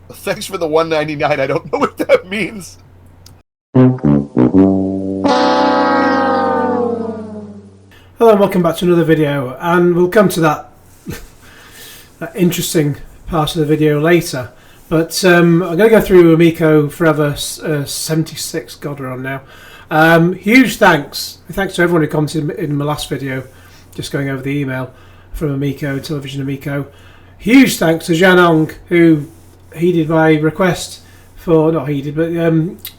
Thanks for the $1.99. I don't know what that means. Hello and welcome back to another video, and we'll come to that interesting part of the video later. But I'm going to go through Amico Forever 76. God, we're on now. Huge thanks to everyone who commented in my last video, just going over the email from Amico, Intellivision Amico. Huge thanks to Janong, who heeded my request for, not heeded, but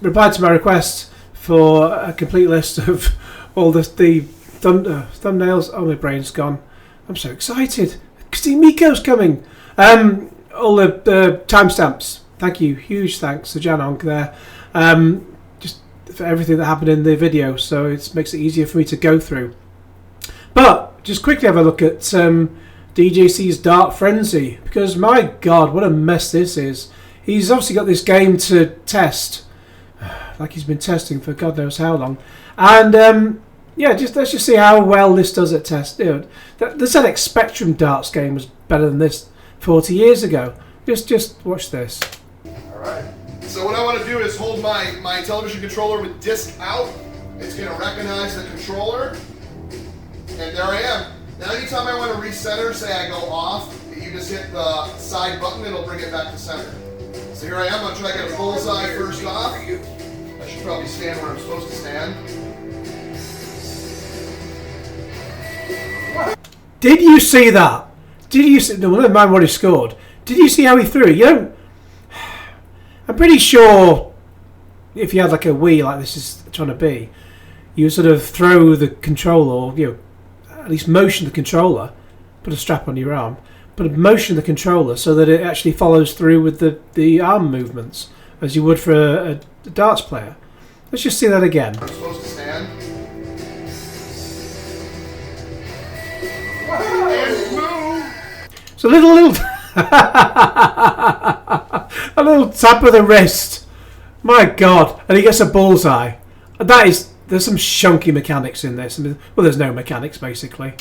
replied to my request for a complete list of all the thumbnails. Oh, my brain's gone. I'm so excited because Amico's coming. All the timestamps. Thank you. Huge thanks to Janong there. Just for everything that happened in the video, so it makes it easier for me to go through. But just quickly have a look at DJC's Dark Frenzy, because my God, what a mess this is. He's obviously got this game to test, like he's been testing for God knows how long, and yeah, let's just see how well this does at test. You know, the ZX Spectrum darts game was better than this 40 years ago. Just watch this. All right. So what I want to do is hold my television controller with disc out. It's going to recognize the controller, and there I am. Now anytime I want to recenter, say I go off, you just hit the side button, it'll bring it back to center. So here I am, I'm trying to get a bullseye first off. I should probably stand where I'm supposed to stand. Did you see that? Did you see? No, never mind what he scored. Did you see how he threw it? You don't. I'm pretty sure if you had like a Wii like this is trying to be, you sort of throw the controller, or at least motion the controller, put a strap on your arm, but motion the controller so that it actually follows through with the arm movements as you would for a darts player. Let's just see that again. I'm supposed to stand. So a little a little tap of the wrist. My God, and he gets a bullseye. There's some shunky mechanics in this. Well, there's no mechanics basically.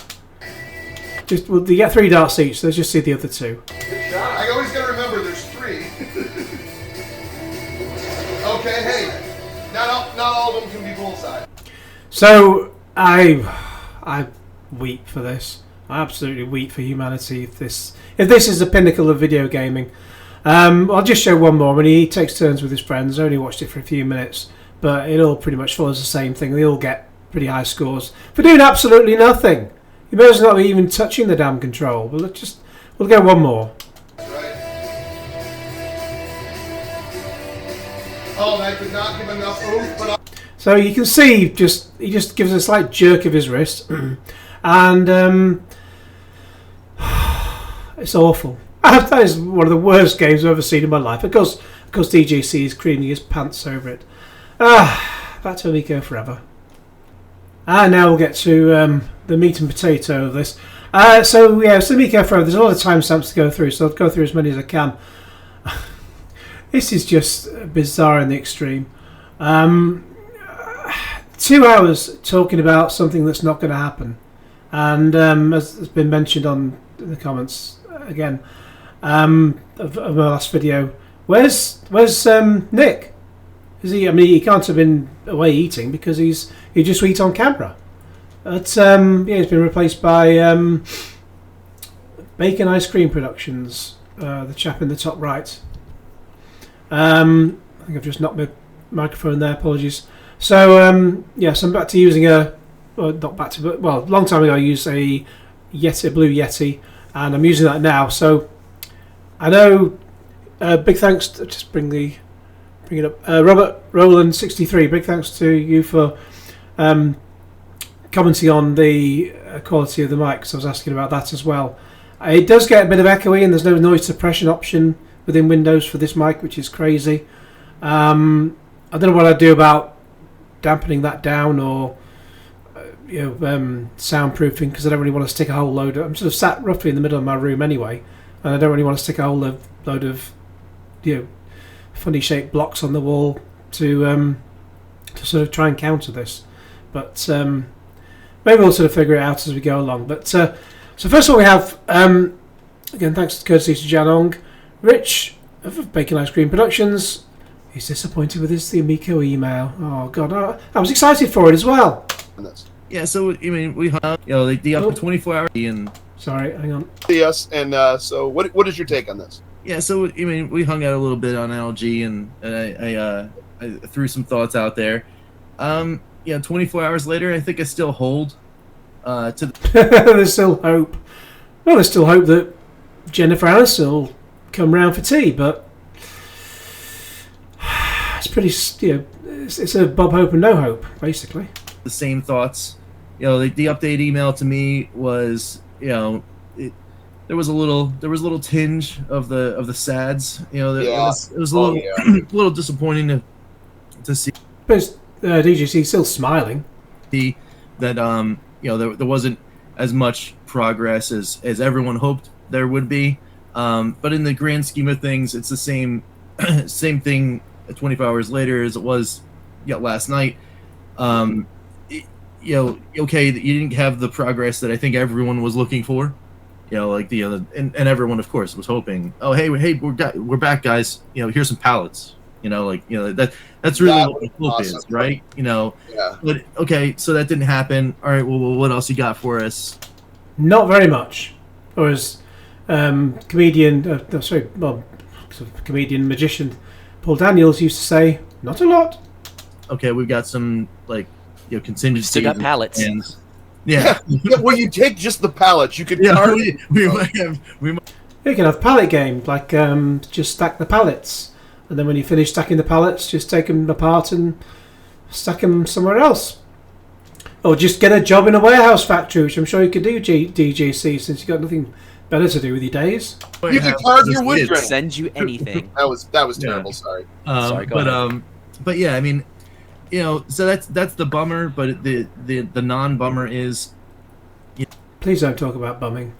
You get 3 darts each. So let's just see the other 2. Good shot. I always got to remember there's 3. Okay, hey, not all of them can be bullseye. So I weep for this. I absolutely weep for humanity if this is the pinnacle of video gaming. I'll just show one more. When he takes turns with his friends, I only watched it for a few minutes, but it all pretty much follows the same thing. They all get pretty high scores for doing absolutely nothing. You may as well not be even touching the damn control. But we'll go one more. Right. Oh, that did not give enough oomph, but so you can see he just gives a slight jerk of his wrist, and it's awful. That is one of the worst games I've ever seen in my life. Of course, DJC is creaming his pants over it. Back to Amico Forever. And now we'll get to the meat and potato of this. So Amico Forever, there's a lot of timestamps to go through, so I'll go through as many as I can. This is just bizarre in the extreme. 2 hours talking about something that's not going to happen. And as has been mentioned in the comments again of my last video, where's Nick? Is he? I mean, he can't have been away eating because he just eats on camera. But he's been replaced by Bacon Ice Cream Productions, the chap in the top right. I think I've just knocked my microphone there. Apologies. So so I'm back to using a long time ago I used a Blue Yeti, and I'm using that now. So I know. Big thanks to bring it up. Robert Roland 63. Big thanks to you for commenting on the quality of the mic, because I was asking about that as well. It does get a bit of echoey, and there's no noise suppression option within Windows for this mic, which is crazy. I don't know what I'd do about dampening that down, or soundproofing, because I don't really want to stick a whole load of... I'm sort of sat roughly in the middle of my room anyway, and I don't really want to stick a whole load of funny shaped blocks on the wall to sort of try and counter this. But maybe we'll sort of figure it out as we go along. But so first of all, we have again, thanks to courtesy to Janong, Rich of Bacon Ice Cream Productions. He's disappointed with the Amico email. Oh God, I was excited for it as well. Yeah, so I mean, we hung out, the up to 24 hours and. Sorry, hang on. Yes, and so what is your take on this? Yeah, so I mean, we hung out a little bit on LG, and I threw some thoughts out there. 24 hours later, I think I still hold to. There's still hope. Well, there's still hope that Jennifer Aniston will come round for tea, but it's pretty. It's a Bob Hope and no hope, basically. The same thoughts. The update email to me was, there was a little tinge of the sads. It was a little little disappointing to see. But DJC still smiling. That there wasn't as much progress as everyone hoped there would be. But in the grand scheme of things, it's the same thing 24 hours later as it was last night. Okay, that you didn't have the progress that I think everyone was looking for. And everyone, of course, was hoping. Oh, hey, we're back, guys. Here's some pallets. That's really what the hope is, right? Yeah. But okay, so that didn't happen. All right, well, what else you got for us? Not very much. Or as comedian magician Paul Daniels used to say, not a lot. Okay, we've got some contingency. Still got pallets. Yeah. Well, you take just the pallets. You could. We might have. You can have pallet game, like just stack the pallets, and then when you finish stacking the pallets, just take them apart and stack them somewhere else. Or just get a job in a warehouse factory, which I'm sure you could do, DJC, since you've got nothing better to do with your days. You could carve your wood grain. Send you anything. That was terrible. Sorry. Sorry. Go ahead. But yeah, I mean, so that's the bummer. But the non-bummer is. Please don't talk about bumming.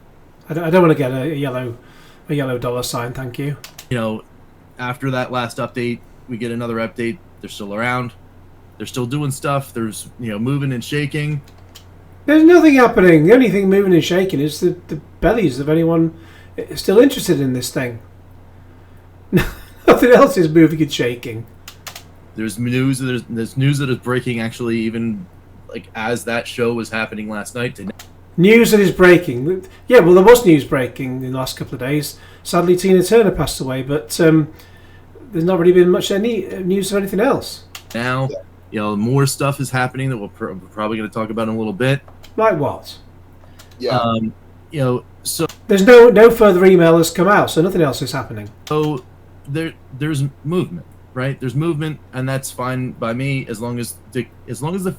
I don't want to get a yellow dollar sign. Thank you. After that last update, we get another update. They're still around. They're still doing stuff. There's moving and shaking. There's nothing happening. The only thing moving and shaking is the bellies of anyone still interested in this thing. Nothing else is moving and shaking. There's news that is breaking actually, even as that show was happening last night. News that is breaking. Yeah, well, there was news breaking in the last couple of days. Sadly, Tina Turner passed away, but there's not really been much news of anything else. Now, more stuff is happening that we're probably going to talk about in a little bit. Like what? Yeah. So there's no further email has come out, so nothing else is happening. So there's movement, right? There's movement, and that's fine by me as long as the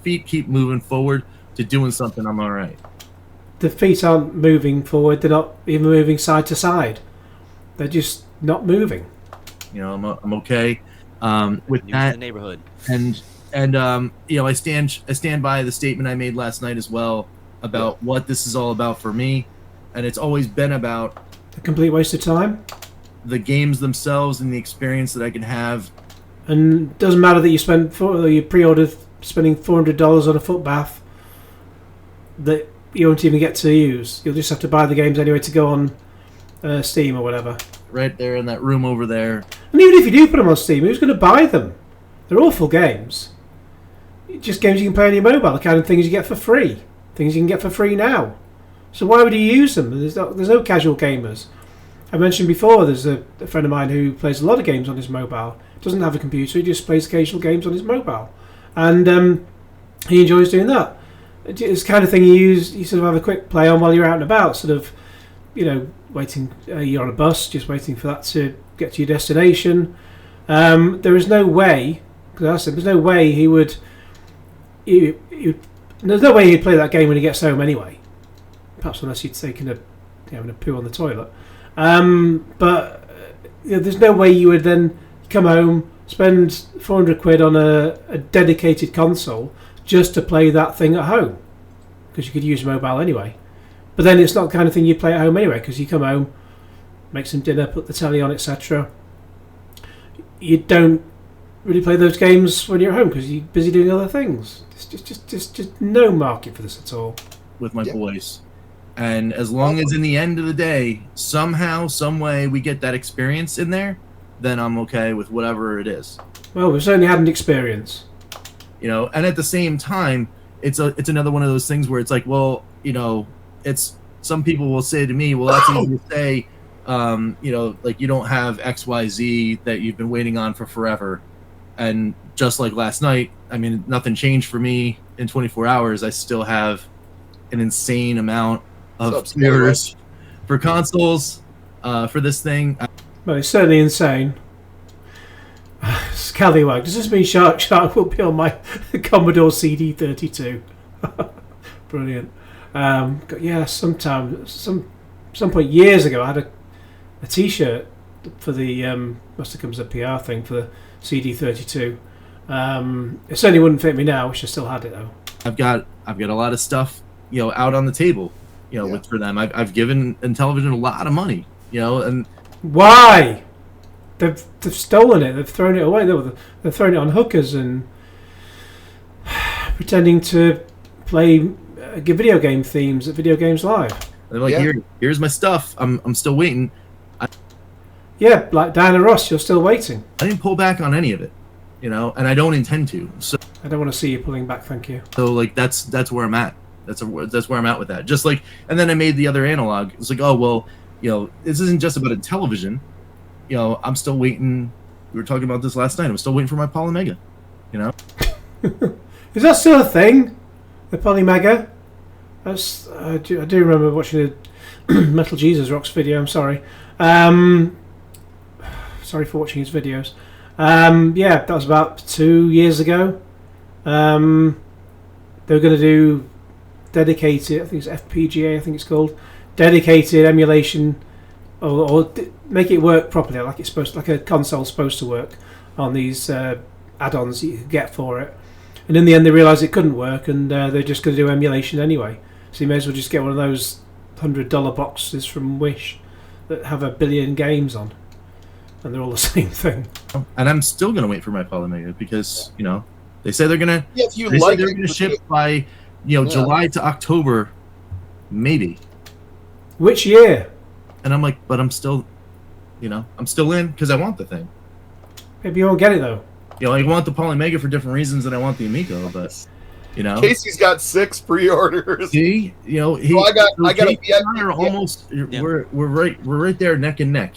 feet keep moving forward to doing something. I'm all right. The feet aren't moving forward. They're not even moving side to side. They're just not moving. I'm okay with News that. in the neighborhood. And I stand by the statement I made last night as well about what this is all about for me, and it's always been about a complete waste of time. The games themselves and the experience that I can have. And it doesn't matter that you pre-ordered spending $400 on a foot bath that you won't even get to use. You'll just have to buy the games anyway to go on Steam or whatever. Right there in that room over there. And even if you do put them on Steam, who's going to buy them? They're awful games. Just games you can play on your mobile, the kind of things you get for free. Things you can get for free now. So why would you use them? There's no casual gamers. I mentioned before, there's a friend of mine who plays a lot of games on his mobile. Doesn't have a computer, he just plays occasional games on his mobile. And he enjoys doing that. It's the kind of thing you sort of have a quick play on while you're out and about, sort of, waiting, you're on a bus, just waiting for that to get to your destination. There is no way, because I said, there's no way he would, there's no way he'd play that game when he gets home anyway. Perhaps unless he'd taken having a poo on the toilet. But there's no way you would then come home, spend 400 quid on a dedicated console just to play that thing at home, because you could use your mobile anyway. But then it's not the kind of thing you play at home anyway, because you come home, make some dinner, put the telly on, etc. You don't really play those games when you're at home because you're busy doing other things. There's just no market for this at all. With my boys. And as long as in the end of the day, somehow, some way, we get that experience in there, then I'm okay with whatever it is. Well, we've certainly had an experience. You know, and at the same time, it's another one of those things where it's like, well, you know, it's some people will say to me, well, that's easy to say, you know, like you don't have XYZ that you've been waiting on for forever. And just like last night, I mean, nothing changed for me in 24 hours. I still have an insane amount of pre-orders for consoles for this thing. Well, it's certainly insane. Scallywag, does this mean Shark will be on my Commodore CD32? Brilliant. Yeah, some point years ago, I had a T-shirt for the must have come as a PR thing for the CD32. It certainly wouldn't fit me now. Wish I still had it though. I've got a lot of stuff, you know, out on the table, you know, for them. I've given Intellivision a lot of money, you know, and why? They've stolen it. They've thrown it away. They've thrown it on hookers and pretending to play video game themes at Video Games Live. They're like, here's my stuff. I'm still waiting. Yeah, like Diana Ross, you're still waiting. I didn't pull back on any of it, you know, and I don't intend to. So I don't want to see you pulling back. Thank you. So like that's where I'm at. That's where I'm at with that. Just like, and then I made the other analog. It's like, oh well, you know, this isn't just about Intellivision. You know, I'm still waiting. We were talking about this last night. I'm still waiting for my Polymega. You know, is that still a thing? The Polymega? That's I do remember watching the Metal Jesus Rocks video. I'm sorry. Sorry for watching his videos. Yeah, that was about 2 years ago. They were going to do dedicated, I think it's FPGA, I think it's called, dedicated emulation, or make it work properly, like it's supposed, like a console's supposed to work on these add-ons that you could get for it. And in the end, they realised it couldn't work, and they're just going to do emulation anyway. So you may as well just get one of those $100 boxes from Wish that have 1 billion games on, and they're all the same thing. And I'm still gonna wait for my Polymega because you know they say they're gonna they're gonna ship by July to October, maybe. Which year? And I'm like, but I'm still in because I want the thing. Maybe you won't get it though. You know, I want the Polymega for different reasons than I want the Amico, but you know, Casey's got 6 pre-orders. See, you know, I got a VIP. Almost. We're right there, neck and neck.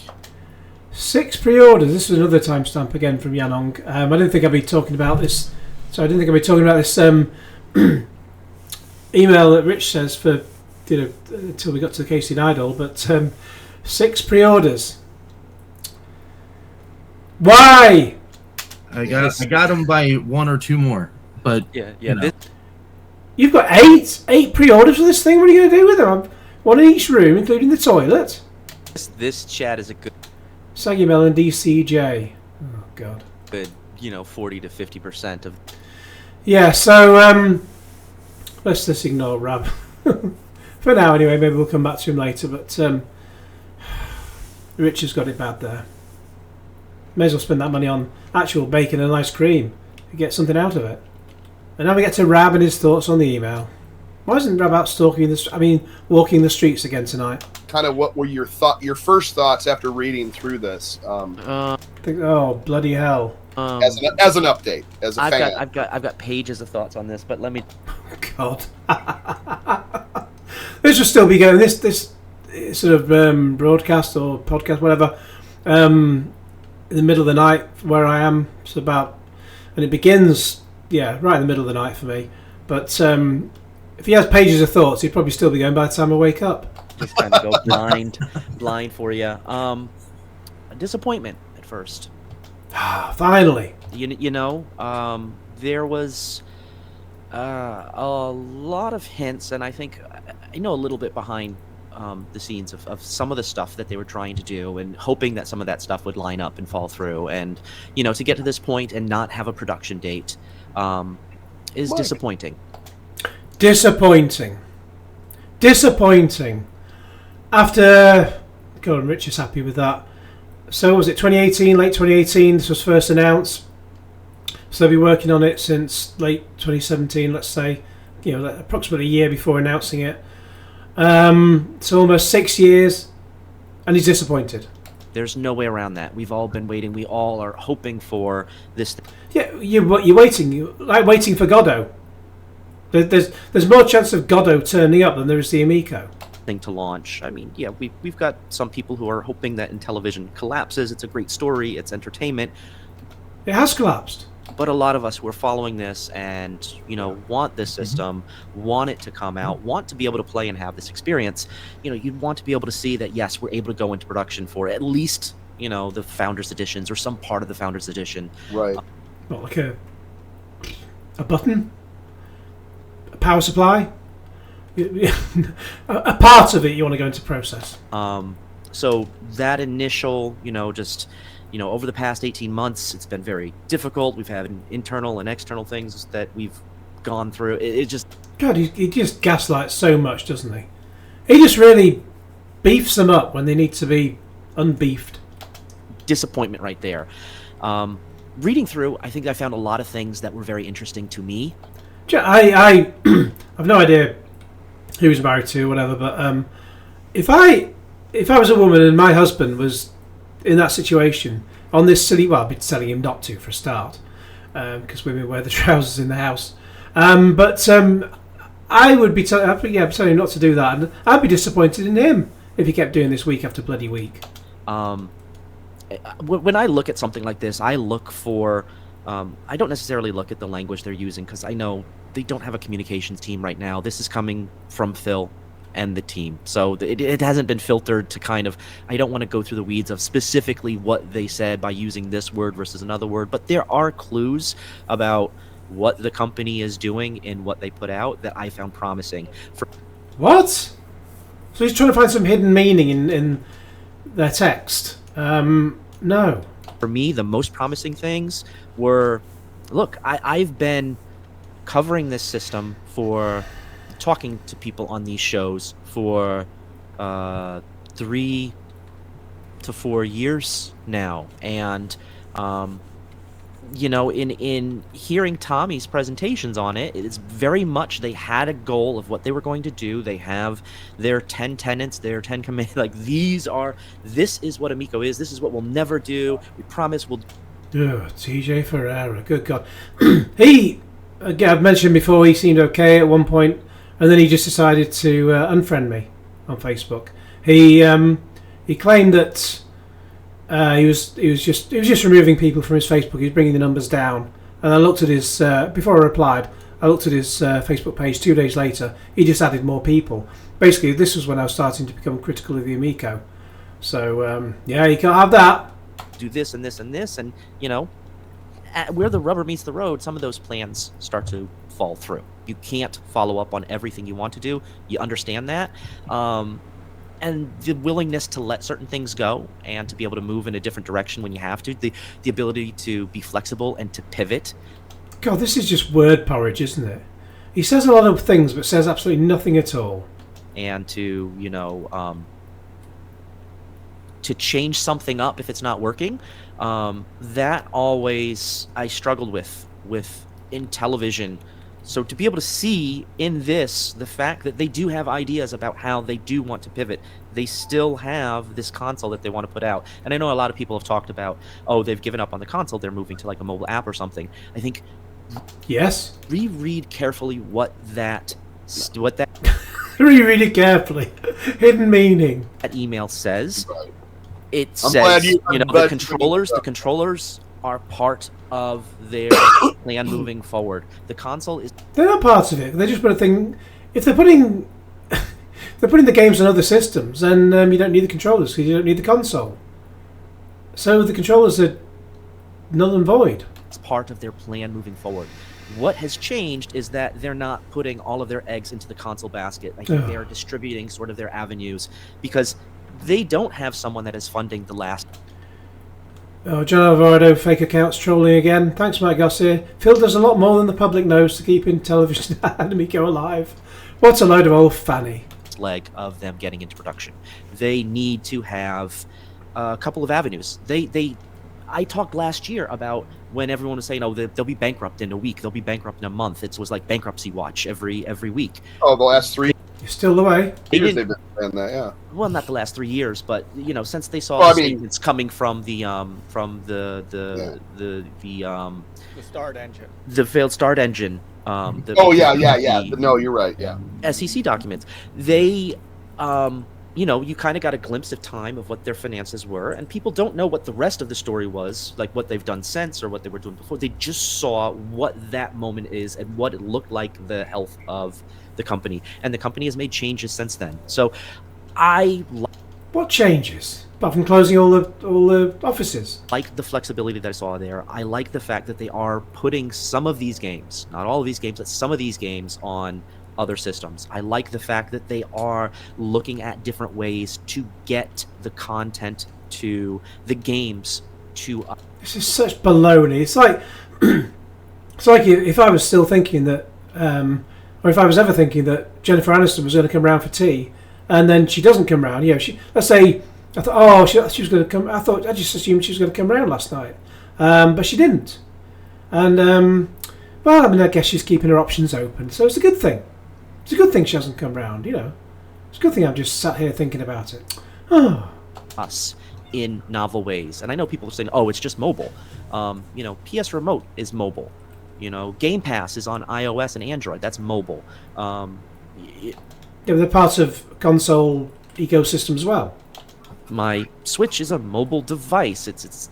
6 pre-orders. This is another timestamp again from Yanong. I didn't think I'd be talking about this. So I didn't think I'd be talking about this email that Rich says for until we got to the Casey and Idol. But 6 pre-orders. Why? I got them by 1 or 2 more. But yeah. You've got 8 pre-orders for this thing. What are you going to do with them? One in each room, including the toilet. This chat is a Saggy Melon DCJ. Oh God. good 40 to 50% of. Yeah. So let's just ignore Rab for now. Anyway, maybe we'll come back to him later. But Rich has got it bad there. May as well spend that money on actual bacon and ice cream to get something out of it. And now we get to Rab and his thoughts on the email. Why isn't Rab out walking the streets again tonight? Kind of what were your first thoughts after reading through this? Oh bloody hell! As an update, as a fan. I've got pages of thoughts on this, but let me. God, this will still be going. This sort of broadcast or podcast, whatever. In the middle of the night, where I am, it's about, and it begins. Yeah, right in the middle of the night for me. But if he has pages of thoughts, he'd probably still be going by the time I wake up. Just kind of go blind for you. Disappointment at first. Finally. There was a lot of hints, and I think I know a little bit behind the scenes of some of the stuff that they were trying to do, and hoping that some of that stuff would line up and fall through. And to get to this point and not have a production date is disappointing. Disappointing. After, God, Rich is happy with that. So was it 2018, late 2018? This was first announced. So they'll be working on it since late 2017, let's say, approximately a year before announcing it. So almost 6 years, and he's disappointed. There's no way around that. We've all been waiting. We all are hoping for this. Yeah, you're waiting, like waiting for Godot. There's more chance of Godot turning up than there is the Amico. Thing to launch. I mean, yeah, we've got some people who are hoping that Intellivision collapses. It's a great story. It's entertainment. It has collapsed. But a lot of us who are following this and, want this system, want it to come out, want to be able to play and have this experience, you'd want to be able to see that, yes, we're able to go into production for at least, the Founders Editions or some part of the Founders Edition. Right. What, like a button? A power supply? A part of it you want to go into process. So that initial, over the past 18 months, it's been very difficult. We've had internal and external things that we've gone through. It just... God, he just gaslights so much, doesn't he? He just really beefs them up when they need to be unbeefed. Disappointment right there. Reading through, I think I found a lot of things that were very interesting to me. I have no idea who he's married to, whatever, but if I was a woman and my husband was in that situation on this silly, well, I'd be telling him not to for a start, because women wear the trousers in the house. But I would be telling him not to do that, and I'd be disappointed in him if he kept doing this week after bloody week. When I look at something like this, I look for. I don't necessarily look at the language they're using because I know they don't have a communications team right now. This is coming from Phil and the team, so it hasn't been filtered to kind of. I don't want to go through the weeds of specifically what they said by using this word versus another word, but there are clues about what the company is doing in what they put out that I found promising. What? So he's trying to find some hidden meaning in their text. No. For me, the most promising things were, look, I've been covering this system for talking to people on these shows for 3 to 4 years now, and in hearing Tommy's presentations on it, it's very much they had a goal of what they were going to do. They have their 10 tenets, their 10 commands. Like, this is what Amico is. This is what we'll never do. We promise we'll. TJ Ferreira, good God. I've mentioned before, he seemed okay at one point, and then he just decided to unfriend me on Facebook. He claimed that he was just removing people from his Facebook. He was bringing the numbers down, and I looked at his before I replied. I looked at his Facebook page 2 days later. He just added more people. Basically, this was when I was starting to become critical of the Amico. So you can't have that. Do this and this and this, and where the rubber meets the road, some of those plans start to fall through. You can't follow up on everything you want to do. You understand that. And the willingness to let certain things go and to be able to move in a different direction when you have to, the ability to be flexible and to pivot. God, this is just word porridge, isn't it? He says a lot of things but says absolutely nothing at all. And to, to change something up if it's not working, that always I struggled with Intellivision. So to be able to see in this the fact that they do have ideas about how they do want to pivot, they still have this console that they want to put out. And I know a lot of people have talked about, they've given up on the console, they're moving to like a mobile app or something. I think yes. Reread carefully what that reread it carefully. Hidden meaning. That email says. Right. It says the controllers are part of their plan moving forward. The console is. They're not part of it. They just put a thing. If they're putting the games on other systems, then you don't need the controllers because you don't need the console. So the controllers are null and void. It's part of their plan moving forward. What has changed is that they're not putting all of their eggs into the console basket. I think they are distributing sort of their avenues because they don't have someone that is funding the last. John Alvarado, fake accounts trolling again. Thanks, Mike Gossier. Phil does a lot more than the public knows to keep Intellivision and Amico alive. What a load of old fanny. Leg of them getting into production. They need to have a couple of avenues. I talked last year about when everyone was saying, they'll be bankrupt in a week, they'll be bankrupt in a month. It was like bankruptcy watch every week. The last 3. You're still the way. They Years didn't, they've been saying that, yeah. well, not the last 3 years, but since they saw Well, the I mean- statements coming from the Start engine. the failed start engine. Oh yeah. No, you're right. Yeah. SEC documents. They, you kind of got a glimpse of time of what their finances were, and people don't know what the rest of the story was, like what they've done since or what they were doing before. They just saw what that moment is and what it looked like the health of the company, and the company has made changes since then. So, What changes? Apart from closing all the offices. like the flexibility that I saw there. I like the fact that they are putting some of these games, not all of these games, but some of these games on other systems. I like the fact that they are looking at different ways to get the content to the games to. This is such baloney. It's like if I was still thinking that, or if I was ever thinking that Jennifer Aniston was going to come round for tea, and then she doesn't come round. Let's say I thought, she was going to come. I just assumed she was going to come round last night, but she didn't. And well, I mean, I guess she's keeping her options open, so it's a good thing. It's a good thing she hasn't come round. It's a good thing I'm just sat here thinking about it. Oh. Us in novel ways. And I know people are saying, oh, it's just mobile. PS Remote is mobile. Game Pass is on iOS and Android. That's mobile. Yeah, but they're part of console ecosystem as well. My Switch is a mobile device. It's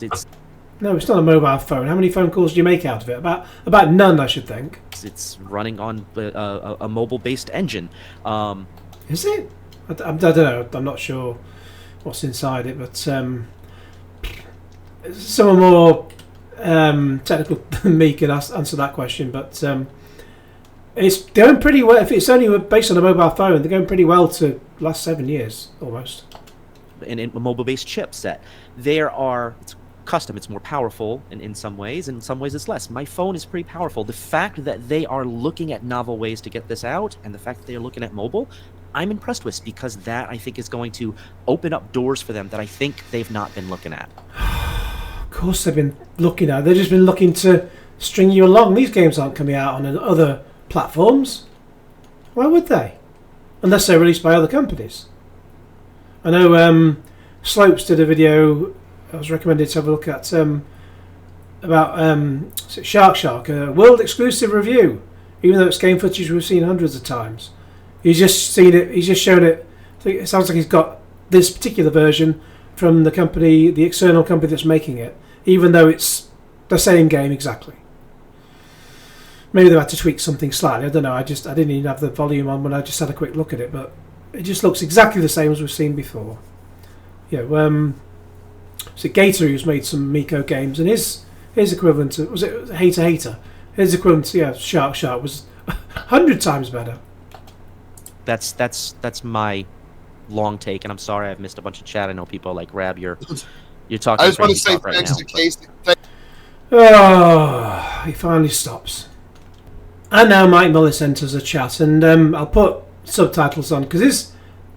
No, it's not a mobile phone. How many phone calls do you make out of it? About none, I should think. it's running on a mobile-based engine. Is it? I don't know. I'm not sure what's inside it, but someone more technical than me can answer that question. But it's going pretty well. If it's only based on a mobile phone, they're going pretty well to last 7 years almost. And a mobile-based chipset. It's custom. It's more powerful in some ways, and in some ways it's less. My phone is pretty powerful. The fact that they are looking at novel ways to get this out, and the fact that they are looking at mobile, I'm impressed with, because that, I think, is going to open up doors for them that I think they've not been looking at. Of course they've been looking at. They've just been looking to string you along. These games aren't coming out on other platforms. Why would they? Unless they're released by other companies. I know Slopes did a video I was recommended to have a look at about Shark, a world exclusive review, even though it's game footage we've seen hundreds of times. He's just seen it. He's just shown it. It sounds like he's got this particular version from the company, the external company that's making it, even though it's the same game exactly. Maybe they've had to tweak something slightly. I don't know. I didn't even have the volume on when I just had a quick look at it, but it just looks exactly the same as we've seen before. So Gator, who's made some Amico games, and his equivalent to, was it Hater? His equivalent to Shark was 100 times better. That's my long take, and I'm sorry I've missed a bunch of chat. I know people are like, Rab, you're talking. I just want to say right thanks now, to but- Casey. Oh, he finally stops. And now Mike Mullis enters a chat, and I'll put subtitles on, because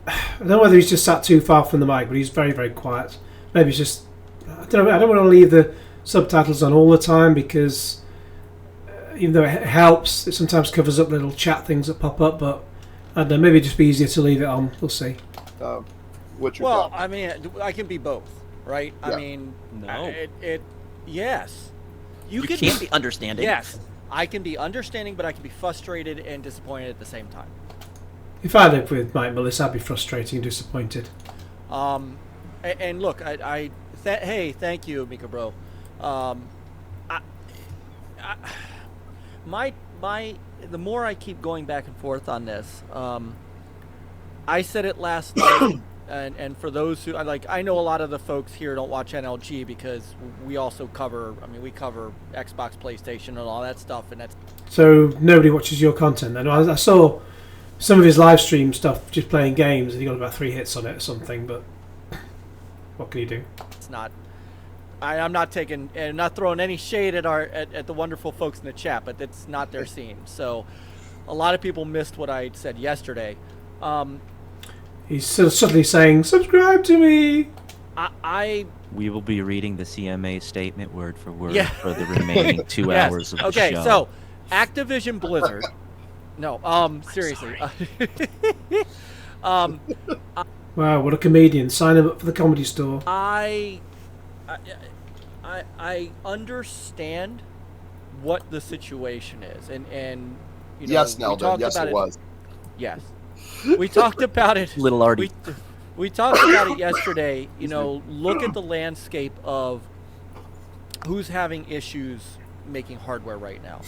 I don't know whether he's just sat too far from the mic, but he's very, very quiet. Maybe it's just, I don't want to leave the subtitles on all the time, because even though it helps, it sometimes covers up little chat things that pop up, but I don't know, maybe it'd just be easier to leave it on. We'll see. What's your Well, thought? I mean, I can be both, right? Yeah. I mean, No. Yes. You can't be understanding. Yes, I can be understanding, but I can be frustrated and disappointed at the same time. If I lived with Mike Mullis, I'd be frustrated and disappointed. And look, hey, thank you, Amico bro. The more I keep going back and forth on this, I said it last night, and for those who I know a lot of the folks here don't watch NLG because we also cover. I mean, we cover Xbox, PlayStation, and all that stuff, and that's. So nobody watches your content then? I saw some of his live stream stuff, just playing games, and he got about 3 hits on it or something, but what can you do? It's not. I'm not taking and not throwing any shade at the wonderful folks in the chat, but it's not their scene. So, a lot of people missed what I said yesterday. He's suddenly saying, "Subscribe to me." We will be reading the CMA statement word for word Yeah. for the remaining 2 Yes. hours of the Okay, show. so Activision Blizzard No. Seriously. Um, Wow, what a comedian! Sign him up for the Comedy Store. I understand what the situation is, and you know, Yes, we Nelda. talked Yes, about it was. Yes, we talked about it. Little Artie. We talked about it yesterday. You know, look at the landscape of who's having issues making hardware right now.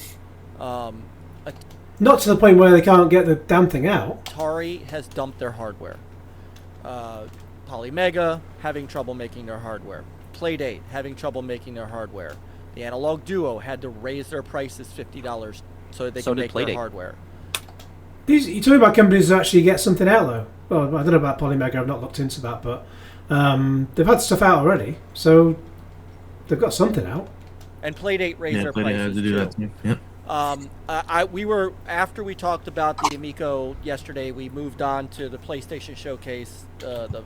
Not to the point where they can't get the damn thing out. Atari has dumped their hardware. Polymega having trouble making their hardware. Playdate having trouble making their hardware. The Analog Duo had to raise their prices $50 so that they So can did make their Playdate. hardware. You're talking about companies that actually get something out, though. Well, I don't know about Polymega. I've not looked into that, but they've had stuff out already, so they've got something out. And Playdate raised Yeah, their but I have prices to do too. that too. Yep. We were after we talked about the Amico yesterday. We moved on to the PlayStation Showcase, the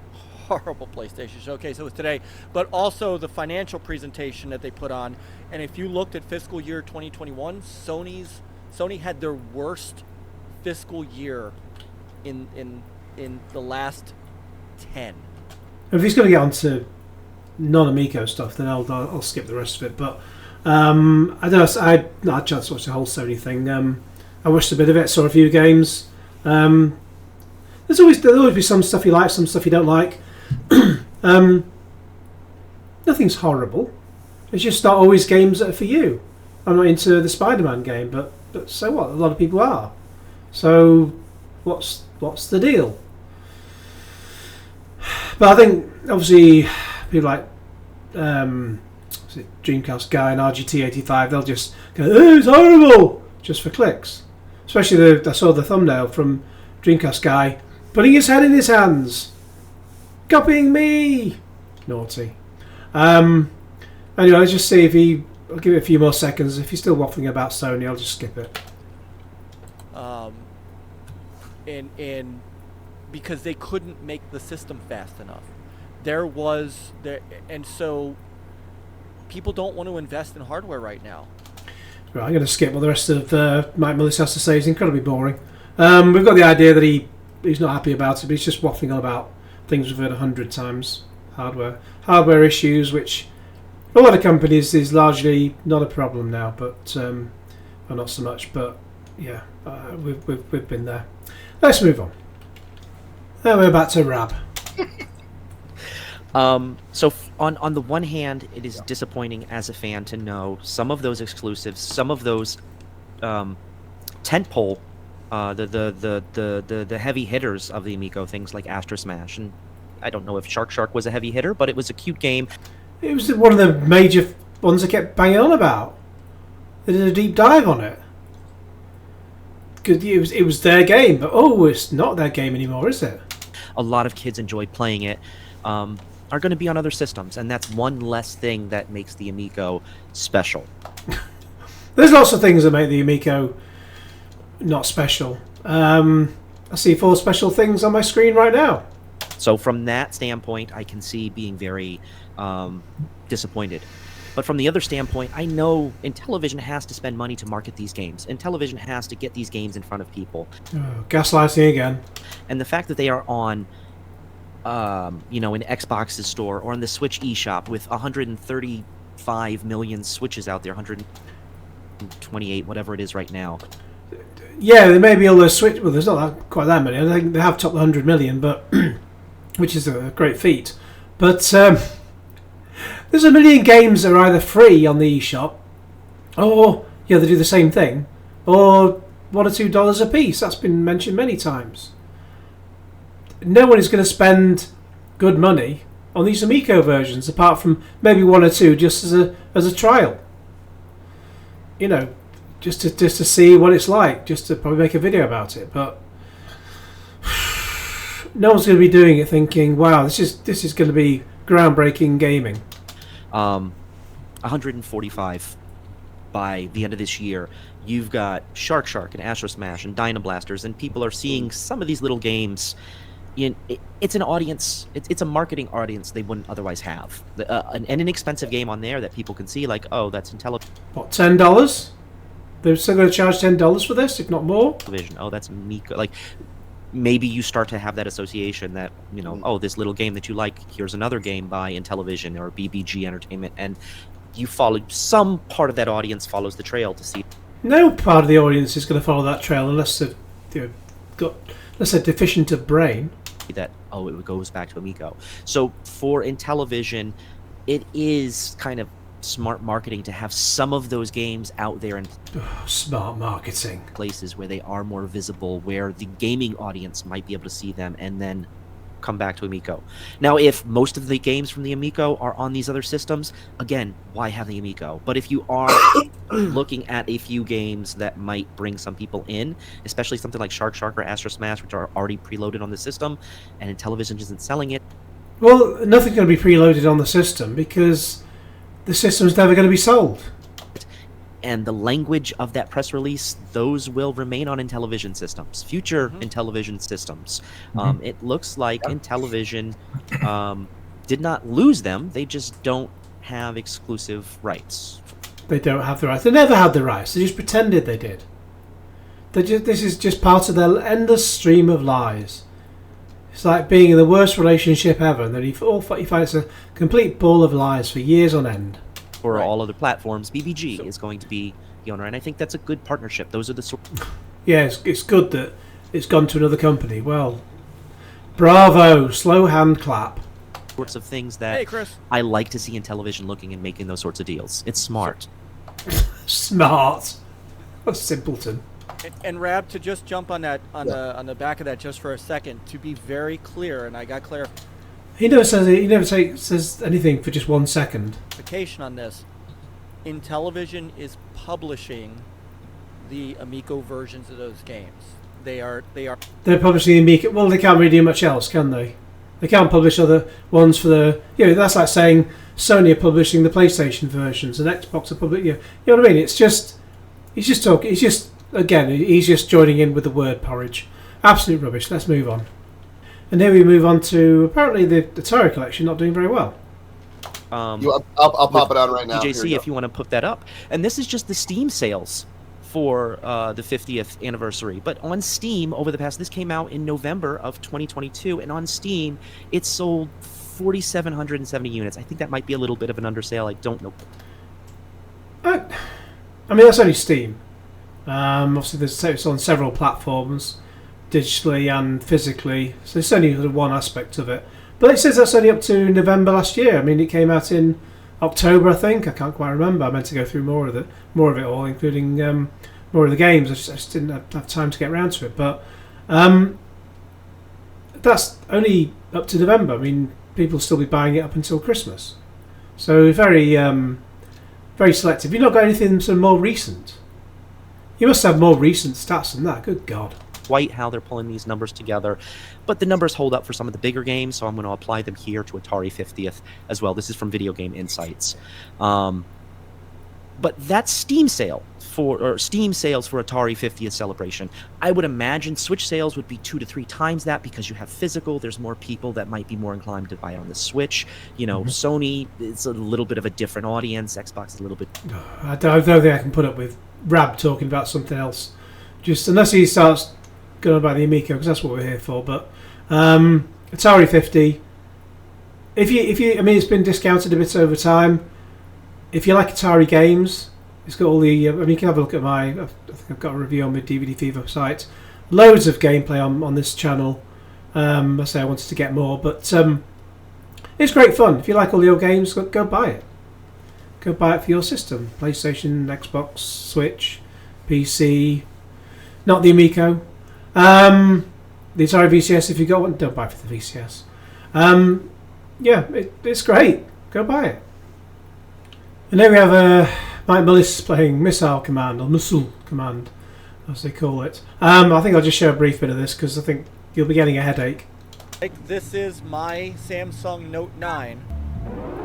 horrible PlayStation Showcase it was today, but also the financial presentation that they put on. And if you looked at fiscal year 2021, Sony had their worst fiscal year in the last 10. If he's going to get onto non-Amico stuff, then I'll skip the rest of it. But I don't know. I not had a chance to watch the whole Sony thing. I watched a bit of it, saw a few games. There'll always be some stuff you like, some stuff you don't like. Nothing's horrible. It's just not always games that are for you. I'm not into the Spider-Man game, but so what? A lot of people are. So what's the deal? But I think obviously people like Dreamcast guy and RGT85, they'll just go, "Oh, it's horrible," just for clicks. Especially I saw the thumbnail from Dreamcast guy putting his head in his hands, copying me. Naughty. Anyway, let's just see if I'll give it a few more seconds. If he's still waffling about Sony, I'll just skip it. And because they couldn't make the system fast enough. And so people don't want to invest in hardware right now. Right, I'm going to skip what the rest of Mike Mullis has to say. It's incredibly boring. We've got the idea that he's not happy about it, but he's just waffling on about things we've heard 100 times. Hardware issues, which a lot of companies is largely not a problem now, but well, not so much. But yeah, we've been there. Let's move on. Then we're back to Rab. So on the one hand, it is disappointing as a fan to know some of those exclusives, some of those tentpole, the heavy hitters of the Amico, things like Astro Smash, and I don't know if Shark was a heavy hitter, but it was a cute game. It was one of the major ones I kept banging on about. They did a deep dive on it. Because it was their game, but it's not their game anymore, is it? A lot of kids enjoyed playing it. Are going to be on other systems, and that's one less thing that makes the Amico special. There's lots of things that make the Amico not special. I see 4 special things on my screen right now. So from that standpoint, I can see being very disappointed. But from the other standpoint, I know Intellivision has to spend money to market these games. Intellivision has to get these games in front of people. Gaslighting again. And the fact that they are on, in Xbox's store or on the Switch eShop with 135 million Switches out there, 128, whatever it is right now. Yeah, there may be all those Switch. Well, there's not quite that many. I think they have topped 100 million, but which is a great feat. But there's a million games that are either free on the eShop, or they do the same thing, or $1 or $2 a piece. That's been mentioned many times. No one is going to spend good money on these Amico versions, apart from maybe 1 or 2 just as a trial. Just to see what it's like, just to probably make a video about it. But no one's going to be doing it thinking, "Wow, this is going to be groundbreaking gaming." 145 by the end of this year. You've got Shark and Astro Smash and Dyna Blasters, and people are seeing some of these little games. It's an audience. It's a marketing audience they wouldn't otherwise have. An inexpensive game on there that people can see, like, oh, that's Intellivision. What, $10? They're still going to charge $10 for this, if not more. Intellivision. Oh, that's Amico. Like, maybe you start to have that association that, you know, oh, this little game that you like, here's another game by Intellivision or BBG Entertainment, and you follow, some part of that audience follows the trail to see. No part of the audience is going to follow that trail unless they've unless they're deficient of brain. That, oh, it goes back to Amico. So for Intellivision, it is kind of smart marketing to have some of those games out there in Smart marketing. places where they are more visible, where the gaming audience might be able to see them, and then come back to Amico. Now, if most of the games from the Amico are on these other systems, again, why have the Amico? But if you are looking at a few games that might bring some people in, especially something like Shark or Astro Smash, which are already preloaded on the system, and Intellivision isn't selling it. Well, nothing's going to be preloaded on the system because the system's never going to be sold. And the language of that press release, those will remain on Intellivision systems, future Intellivision systems. It looks like Intellivision did not lose them, they just don't have exclusive rights. They don't have the rights. They never had the rights. They just pretended they did. This is just part of their endless stream of lies. It's like being in the worst relationship ever, and then you find it's a complete ball of lies for years on end. For all other platforms, BBG is going to be the owner, and I think that's a good partnership. Those are the Yeah, it's good that it's gone to another company. Well, bravo, slow hand clap. sorts of things that Hey, Chris. I like to see Intellivision looking and making those sorts of deals. It's smart. Smart. A simpleton. And Rab, to just jump on that on the back of that just for a second, to be very clear, and I got clarification He never says anything for just 1 second. on this. Intellivision is publishing the Amico versions of those games. They're They're publishing the Amico. Well, they can't really do much else, can they? They can't publish other ones for the. You know, that's like saying Sony are publishing the PlayStation versions and Xbox are publishing. You know what I mean? It's just. He's just talking. He's just. Again, he's just joining in with the word porridge. Absolute rubbish. Let's move on. And here we move on to apparently the Atari collection not doing very well. I'll pop it on right now. DJC, if you want to put that up. And this is just the Steam sales for the 50th anniversary. But on Steam, over the past, this came out in November of 2022, and on Steam, it sold 4,770 units. I think that might be a little bit of an undersale. I don't know. I mean, that's only Steam. Obviously, it's on several platforms, digitally and physically. So it's only one aspect of it. But it says that's only up to November last year. I mean, it came out in October, I think. I can't quite remember. I meant to go through more of it all, including more of the games. I just didn't have time to get around to it. But that's only up to November. I mean, people will still be buying it up until Christmas. So very, very selective. You've not got anything sort of more recent. You must have more recent stats than that. Good God. Quite how they're pulling these numbers together, but the numbers hold up for some of the bigger games, so I'm going to apply them here to Atari 50th as well. This is from Video Game Insights. But that Steam sales for Atari 50th celebration, I would imagine Switch sales would be 2 to 3 times that, because you have physical. There's more people that might be more inclined to buy it on the Switch. You know, Sony, it's a little bit of a different audience. Xbox is a little bit. I don't think I can put up with Rab talking about something else. Just unless he starts going about the Amico, because that's what we're here for. But Atari 50, if you, I mean, it's been discounted a bit over time. If you like Atari games, it's got all the. I mean, you can have a look at I think I've got a review on the DVD Fever site. Loads of gameplay on this channel. I say I wanted to get more, but it's great fun. If you like all the old games, go buy it. Go buy it for your system: PlayStation, Xbox, Switch, PC. Not the Amico. The Atari VCS, if you got one, don't buy it for the VCS. Yeah, it's great. Go buy it. And then we have Mike Mullis playing Missile Command, or Missile Command, as they call it. I think I'll just show a brief bit of this, because I think you'll be getting a headache. This is my Samsung Note 9.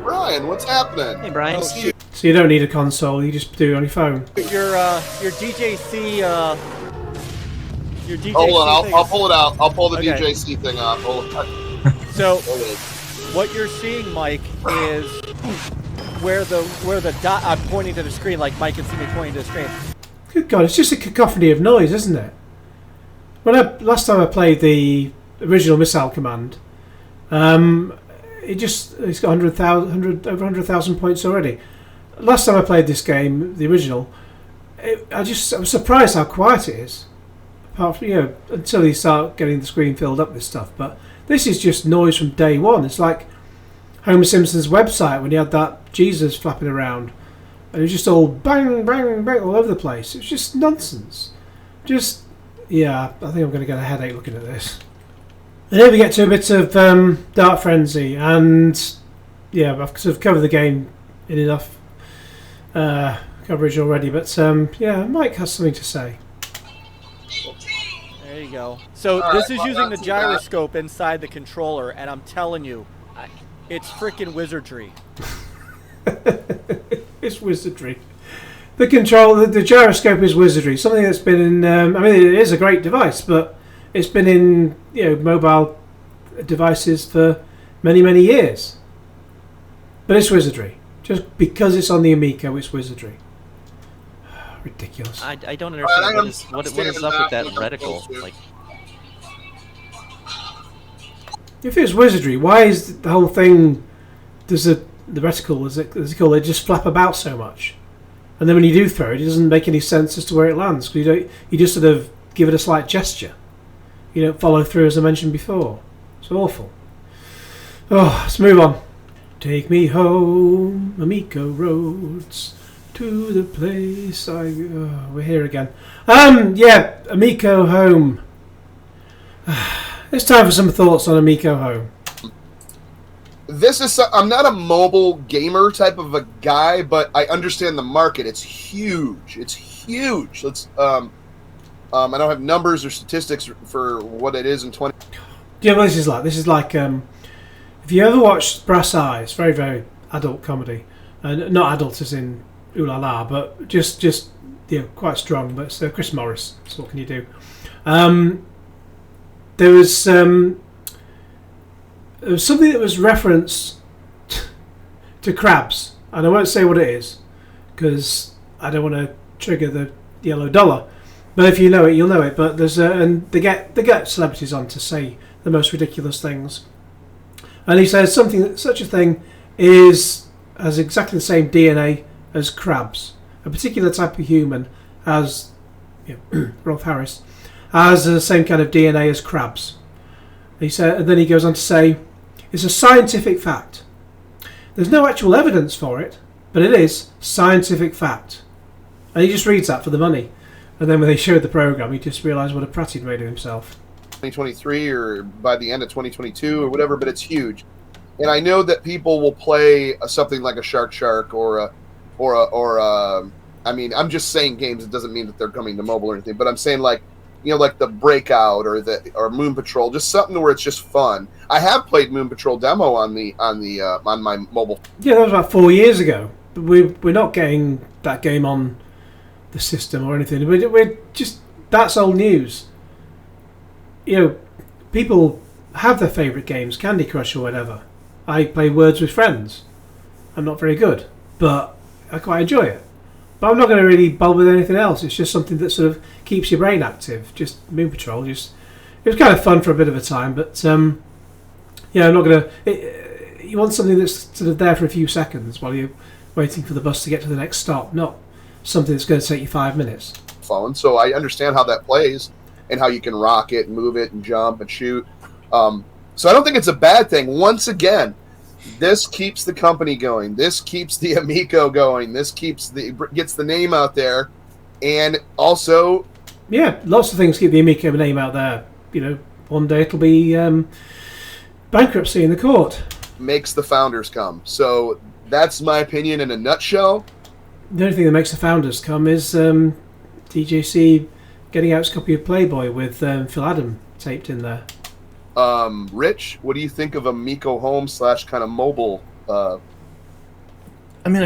Brian, what's happening? Hey, Brian. Oh, shoot. So you don't need a console, you just do it on your phone. Your DJC your DJC Hold on, thing I'll is- pull it out. I'll pull the Okay. DJC thing off. Hold on. So Okay. what you're seeing, Mike, is where the dot. I'm pointing to the screen, like Mike can see me pointing to the screen. Good God, it's just a cacophony of noise, isn't it? Last time I played the original Missile Command, it's got over 100,000 points already. Last time I played this game, the original, I was surprised how quiet it is. Apart from, until you start getting the screen filled up with stuff. But this is just noise from day one. It's like Homer Simpson's website when he had that Jesus flapping around. And it was just all bang, bang, bang all over the place. It's just nonsense. I think I'm going to get a headache looking at this. And here we get to a bit of Dark Frenzy. And, I've sort of covered the game in enough coverage already. But, Mike has something to say. There you go. So this is using the gyroscope inside the controller, and I'm telling you, it's freaking wizardry. It's wizardry. The gyroscope is wizardry. Something that's been in. It is a great device, but it's been in mobile devices for many, many years. But it's wizardry. Just because it's on the Amico, it's wizardry. Ridiculous. I don't understand what is up with that reticle. Like, if it's wizardry, why is the whole thing? Does the reticle, as it's called, it just flap about so much? And then when you do throw it, it doesn't make any sense as to where it lands because you just sort of give it a slight gesture. You don't follow through, as I mentioned before. It's awful. Oh, let's move on. Take me home, Amico roads. To the place we're here again. Amico Home. It's time for some thoughts on Amico Home. I'm not a mobile gamer type of a guy, but I understand the market. It's huge. Let's I don't have numbers or statistics for what it is in 20. Yeah, well, this is like if you ever watched Brass Eyes, very, very adult comedy, and not adult as in ooh la la, but just quite strong. But it's Chris Morris. So what can you do? There was something that was referenced to crabs, and I won't say what it is because I don't want to trigger the yellow dollar. But if you know it, you'll know it. But there's and they get celebrities on to say the most ridiculous things, and he says such a thing has exactly the same DNA as crabs. A particular type of human has, Rolf Harris, has the same kind of DNA as crabs. He said, and then he goes on to say, it's a scientific fact. There's no actual evidence for it, but it is scientific fact. And he just reads that for the money. And then when they showed the program, he just realised what a prat he'd made of himself. 2023 or by the end of 2022 or whatever, but it's huge. And I know that people will play something like a Shark or I'm just saying games. It doesn't mean that they're coming to mobile or anything, but I'm saying like the Breakout or Moon Patrol, just something where it's just fun. I have played Moon Patrol demo on my mobile. Yeah, that was about 4 years ago. But we're not getting that game on the system or anything. We're just, that's old news. People have their favourite games, Candy Crush or whatever. I play Words with Friends. I'm not very good, but I quite enjoy it. But I'm not going to really bother with anything else. It's just something that sort of keeps your brain active. Just Moon Patrol. It was kind of fun for a bit of a time, but I'm not going to. You want something that's sort of there for a few seconds while you're waiting for the bus to get to the next stop, not something that's going to take you 5 minutes. Phone, so I understand how that plays and how you can rock it and move it and jump and shoot. So I don't think it's a bad thing. Once again, this keeps the company going. This keeps the Amico going. This gets the name out there, and also, lots of things keep the Amico name out there. One day it'll be bankruptcy in the court. Makes the founders come. So that's my opinion in a nutshell. The only thing that makes the founders come is DJC getting out its copy of Playboy with Phil Adam taped in there. Rich, what do you think of Amico Home / kind of mobile? I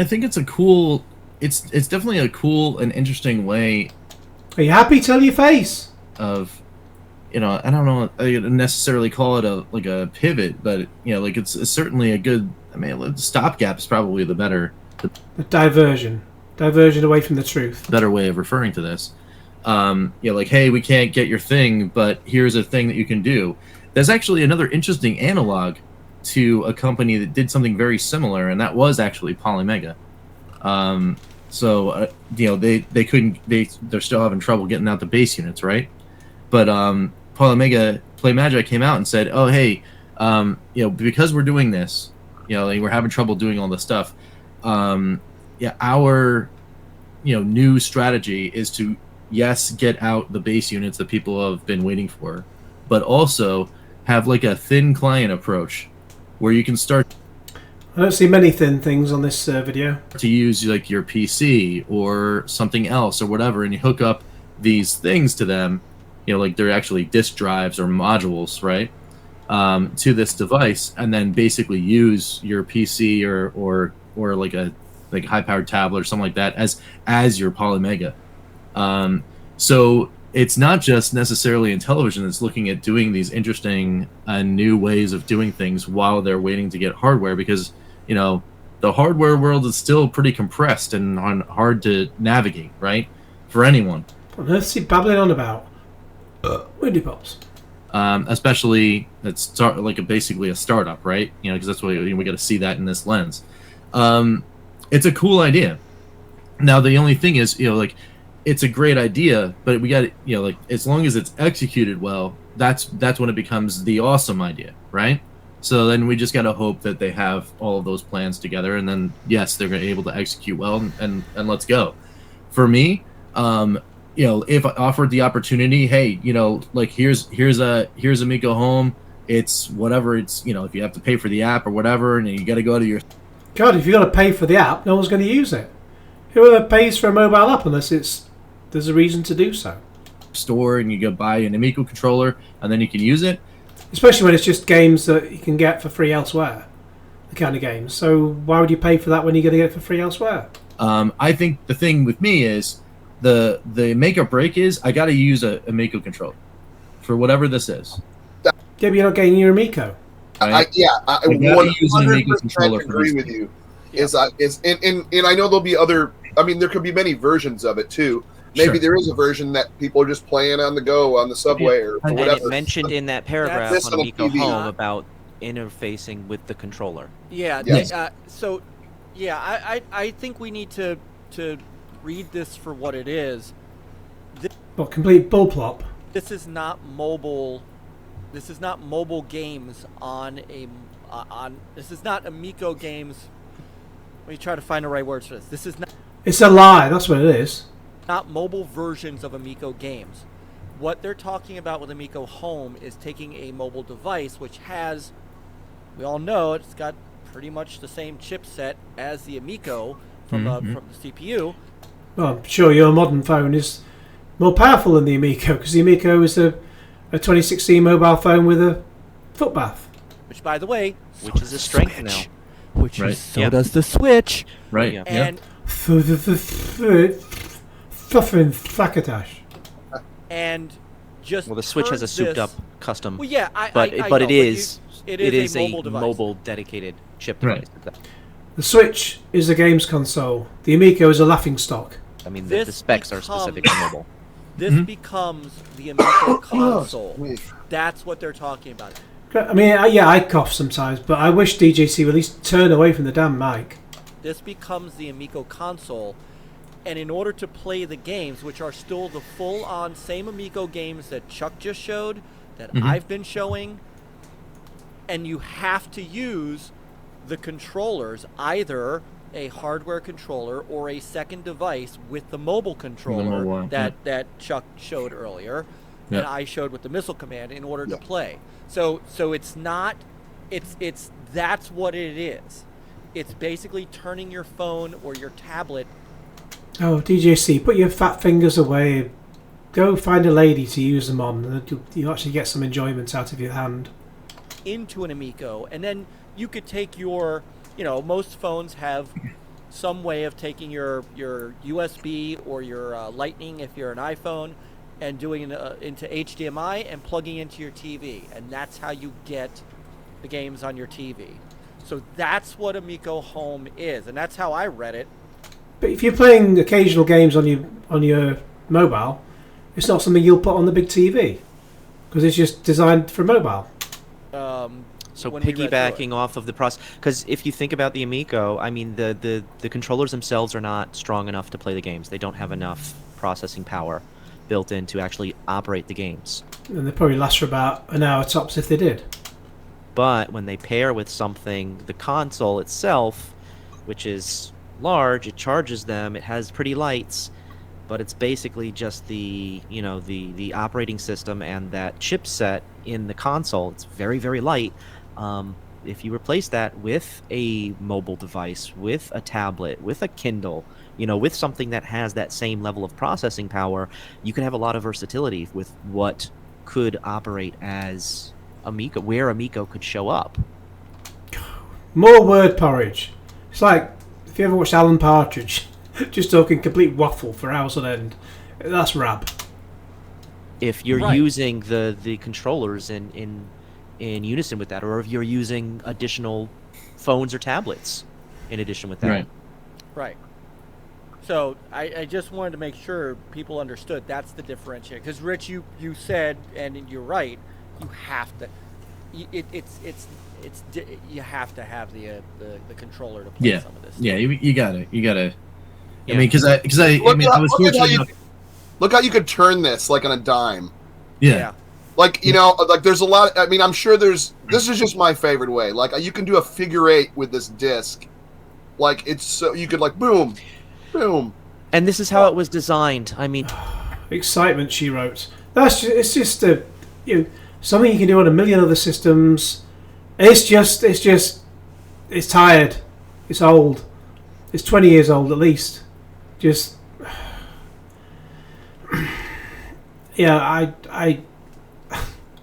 think it's it's definitely a cool and interesting way. Are you happy? Tell your face. Of, I don't know, I necessarily call it a pivot, but it's certainly a good. Stopgap is probably the better. A diversion. diversion away from the truth. Better way of referring to this. Like, hey, we can't get your thing, but here's a thing that you can do. There's actually another interesting analog to a company that did something very similar, and that was actually Polymega. They're still having trouble getting out the base units, right? But Polymega Playmagic came out and said, oh, hey, because we're doing this, like we're having trouble doing all this stuff. Our new strategy is to get out the base units that people have been waiting for, but also have like a thin client approach where you can start. I don't see many thin things on this video. To use like your PC or something else or whatever, and you hook up these things to them, like they're actually disk drives or modules, right? To this device, and then basically use your PC or like a high-powered tablet or something like that as your Polymega. So it's not just necessarily Intellivision that's looking at doing these interesting new ways of doing things while they're waiting to get hardware, because the hardware world is still pretty compressed and hard to navigate, right, for anyone. What on earth is he babbling on about? Windy Pops. Especially that's basically a startup, right? Because that's what we got to see that in this lens. It's a cool idea. Now the only thing is, it's a great idea, but we got as long as it's executed well, that's when it becomes the awesome idea, right? So then we just got to hope that they have all of those plans together, and then yes, they're able to execute well, and let's go. For me, if I offered the opportunity, hey, like here's Amico Home. It's whatever. It's if you have to pay for the app or whatever, and you got to go to your. God, if you got to pay for the app, no one's going to use it. Whoever pays for a mobile app unless there's a reason to do so. Store, and you go buy an Amico controller, and then you can use it. Especially when it's just games that you can get for free elsewhere, the kind of games. So why would you pay for that when you're going to get it for free elsewhere? I think the thing with me is the make or break is I got to use a Amico controller for whatever this is. Yeah, but you're not getting your Amico. I 100% agree with you. And I know there'll be other. I mean, there could be many versions of it too. Maybe there is a version that people are just playing on the go on the subway or whatever. And it mentioned in that paragraph on Amico Home about interfacing with the controller. Yeah. Yes. I think we need to read this for what it is. What, complete bullplop? This is not mobile. This is not mobile games on a This is not Amico games. Let me try to find the right words for this. This is not. It's a lie. That's what it is. Not mobile versions of Amico games. What they're talking about with Amico Home is taking a mobile device which has, we all know, it's got pretty much the same chipset as the Amico from the CPU. Well, I'm sure your modern phone is more powerful than the Amico, because the Amico is a 2016 mobile phone with a foot bath. Which, by the way, which is a strength now. Which is, so does the Switch. Right. Yeah. And Fuffin Fakatash. And just the Switch has a souped-up custom. Well, yeah, but it is a a mobile dedicated chip Right. device. The Switch is a games console. The Amico is a laughingstock. I mean, the specs are specific to mobile. This becomes the Amico console. That's what they're talking about. I mean, I cough sometimes, but I wish DJC would at least turn away from the damn mic. This becomes the Amico console, and in order to play the games, which are still the full-on same Amico games that Chuck just showed, that I've been showing, and you have to use the controllers, either a hardware controller or a second device with the mobile controller that Chuck showed earlier, and I showed with the missile command in order to play. So it's not, it's that's what it is. It's basically turning your phone or your tablet. Oh, DJC, put your fat fingers away. Go find a lady to use them on, and you'll actually get some enjoyment out of your hand. Into an Amico, and then you could take your, most phones have some way of taking your USB or your Lightning if you're an iPhone, and doing it into HDMI and plugging into your TV, and that's how you get the games on your TV. So that's what Amico Home is, and that's how I read it. But if you're playing occasional games on your mobile, it's not something you'll put on the big TV because it's just designed for mobile. So when we read through piggybacking off of the process, because if you think about the Amico, I mean, the controllers themselves are not strong enough to play the games. They don't have enough processing power built in to actually operate the games. And they probably last for about an hour tops if they did. But when they pair with something, the console itself, which is large, it charges them, it has pretty lights, but it's basically just the operating system and that chipset in the console. It's very, very light. If you replace that with a mobile device, with a tablet, with a Kindle, with something that has that same level of processing power, you can have a lot of versatility with what could operate as Amico, where Amico could show up. More word porridge. It's like if you ever watched Alan Partridge, just talking complete waffle for hours on end. That's rab. If you're Right. using the controllers in unison with that, or if you're using additional phones or tablets in addition with that. Right. Right. So I just wanted to make sure people understood that's the differentiator. Because Rich, you said, and you're right, you have to. You have to have the controller to play Yeah. some of this. Yeah, you gotta. Yeah. I mean, because I Look was at how fortunate you, enough. look how you could turn this like on a dime. Yeah. Like, like there's a lot. I mean, I'm sure this is just my favorite way. Like, you can do a figure eight with this disc. Like, it's so you could like boom, boom. And this is how it was designed. I mean, Excitement, she wrote. It's just something you can do on a million other systems. It's tired. It's old. It's 20 years old at least. Just yeah, I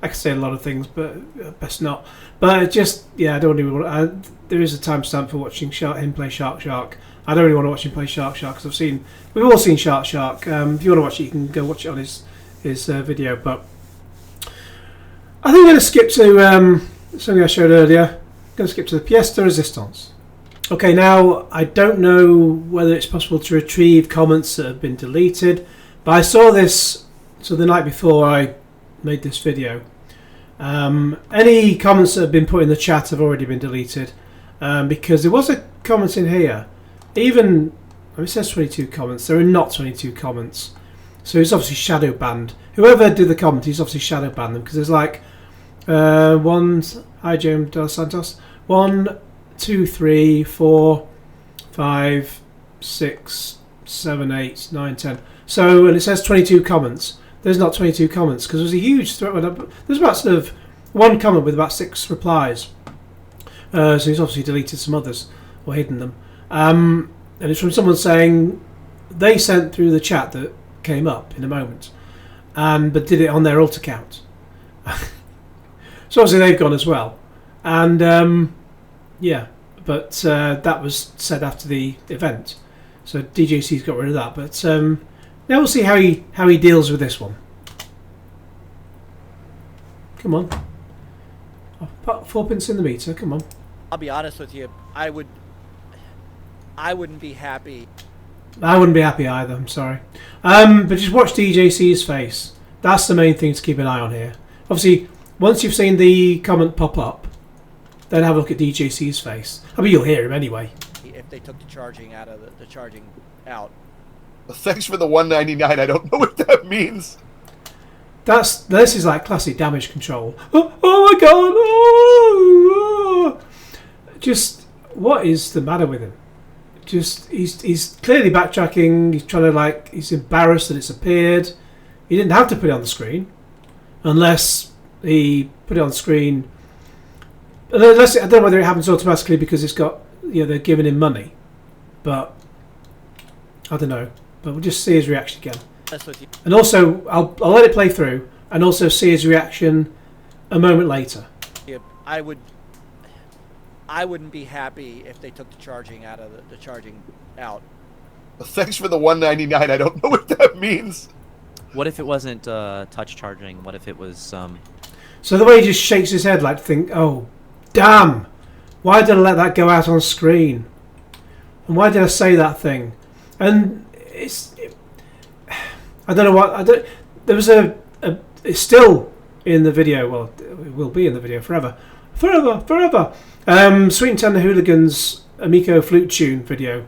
could say a lot of things, but best not. But just I don't really want. There is a timestamp for watching him play Shark. I don't really want to watch him play Shark because we've all seen Shark. If you want to watch it, you can go watch it on his video. But I think I'm going to skip to something I showed earlier. I'm going to skip to the pièce de résistance. Okay, now I don't know whether it's possible to retrieve comments that have been deleted, but I saw this the night before I made this video. Any comments that have been put in the chat have already been deleted because there was a comment in here. Even it says 22 comments. There are not 22 comments, so he's obviously shadow banned. Whoever did the comment, he's obviously shadow banned them because there's like hi James Dos Santos, 1, 2, 3, 4, 5, 6, 7, 8, 9, 10. So and it says 22 comments. There's not 22 comments because there was a huge threat. There's about sort of one comment with about 6 replies. So he's obviously deleted some others or hidden them. And it's from someone saying they sent through the chat that came up in a moment, but did it on their alt account. So obviously they've gone as well. And but that was said after the event. So DJC's got rid of that. But now we'll see how he deals with this one. Come on. I'll put 4 pence in the meter. Come on. I'll be honest with you. I wouldn't be happy. I wouldn't be happy either. I'm sorry. But just watch DJC's face. That's the main thing to keep an eye on here. Obviously, once you've seen the comment pop up, then have a look at DJC's face. I mean, you'll hear him anyway. If they took the charging out of the charging out. Thanks for the $1.99. I don't know what that means. This is like classic damage control. Oh my god! Oh. Just what is the matter with him? Just he's clearly backtracking. He's trying to he's embarrassed that it's appeared. He didn't have to put it on the screen, unless he put it on the screen. Unless I don't know whether it happens automatically because it's got they're giving him money, but I don't know. But we'll just see his reaction again. That's with you. And also, I'll let it play through, and also see his reaction a moment later. Yeah, I wouldn't be happy if they took the charging out of the charging out. Thanks for the $1.99. I don't know what that means. what if it wasn't touch charging? What if it was So the way he just shakes his head like to think, oh, damn, why did I let that go out on screen? And why did I say that thing? and I don't know what there was it's still in the video. Well, it will be in the video forever. Sweet and Tender Hooligans Amico flute tune video,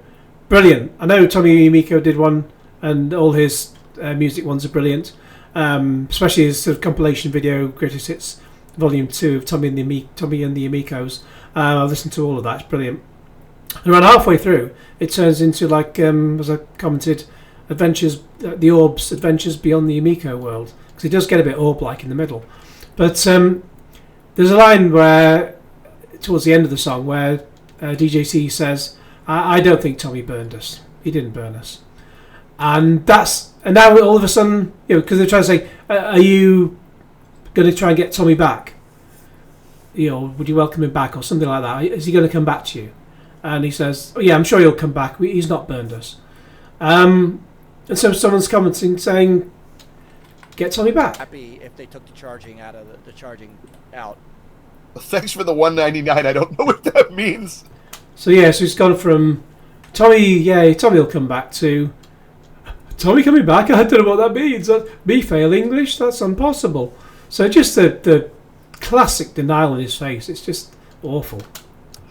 brilliant. I know Tommy Amico did one, and all his music ones are brilliant. Especially his sort of compilation video, Greatest Hits Volume 2 of Tommy and the Amicos. I've listened to all of that. It's brilliant. And around halfway through, it turns into, like, as I commented, Adventures, the Orb's Adventures Beyond the Amico World, because it does get a bit Orb-like in the middle. But there's a line where, towards the end of the song, where DJC says, I don't think Tommy burned us. He didn't burn us. And now all of a sudden, because they're trying to say, are you going to try and get Tommy back? Would you welcome him back or something like that? Is he going to come back to you? And he says, oh, yeah, I'm sure he'll come back. He's not burned us. And so someone's commenting saying, get Tommy back. Happy if they took the charging out of the charging out. Thanks for the $1.99. I don't know what that means. So he's gone from Tommy will come back to Tommy coming back. I don't know what that means. Me fail English? That's impossible. So just the classic denial on his face. It's just awful.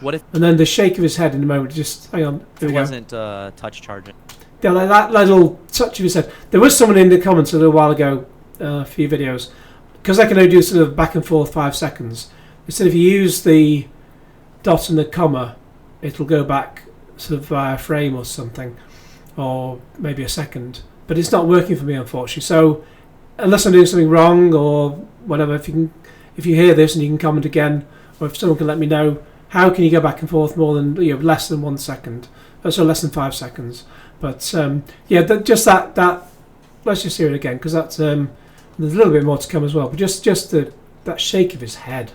What if? And then the shake of his head in the moment. Just hang on. It wasn't touch charging. Yeah, like that little touch of his head. There was someone in the comments a little while ago, a few videos, because I can only do sort of back and forth 5 seconds. They said if you use the dot and the comma, it'll go back sort of via a frame or something, or maybe a second. But it's not working for me, unfortunately. So unless I'm doing something wrong or whatever, if you hear this and you can comment again, or if someone can let me know, how can you go back and forth more than less than 1 second? So less than 5 seconds. But just that. Let's just hear it again, because that's there's a little bit more to come as well. But just that shake of his head.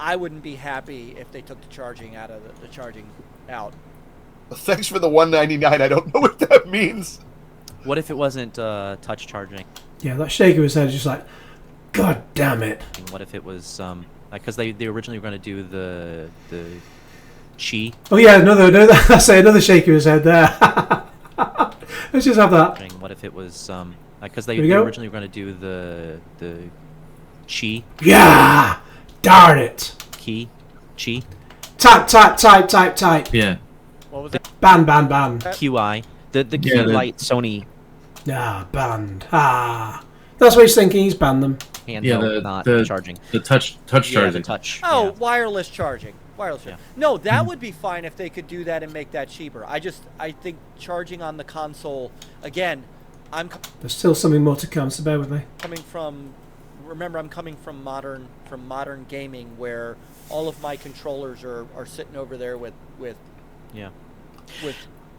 I wouldn't be happy if they took the charging out of the charging out. Thanks for the $1.99. I don't know what that means. What if it wasn't touch charging? Yeah, that shake of his head is just like, God damn it. What if it was because they originally were going to do the chi? Oh yeah, another shake of his head there. Let's just have that. What if it was because they go. originally were going to do the chi? Yeah, darn it. Chi. Type. Yeah. What was it? Ban. QI. The Q light Sony. Banned. That's what he's thinking. He's banned them. Handheld, not charging. The touch charging. The touch. Oh, yeah. Wireless charging. Yeah. No, that would be fine if they could do that and make that cheaper. I think charging on the console, again, There's still something more to come, so bear with me. I'm coming from modern gaming, where all of my controllers are sitting over there with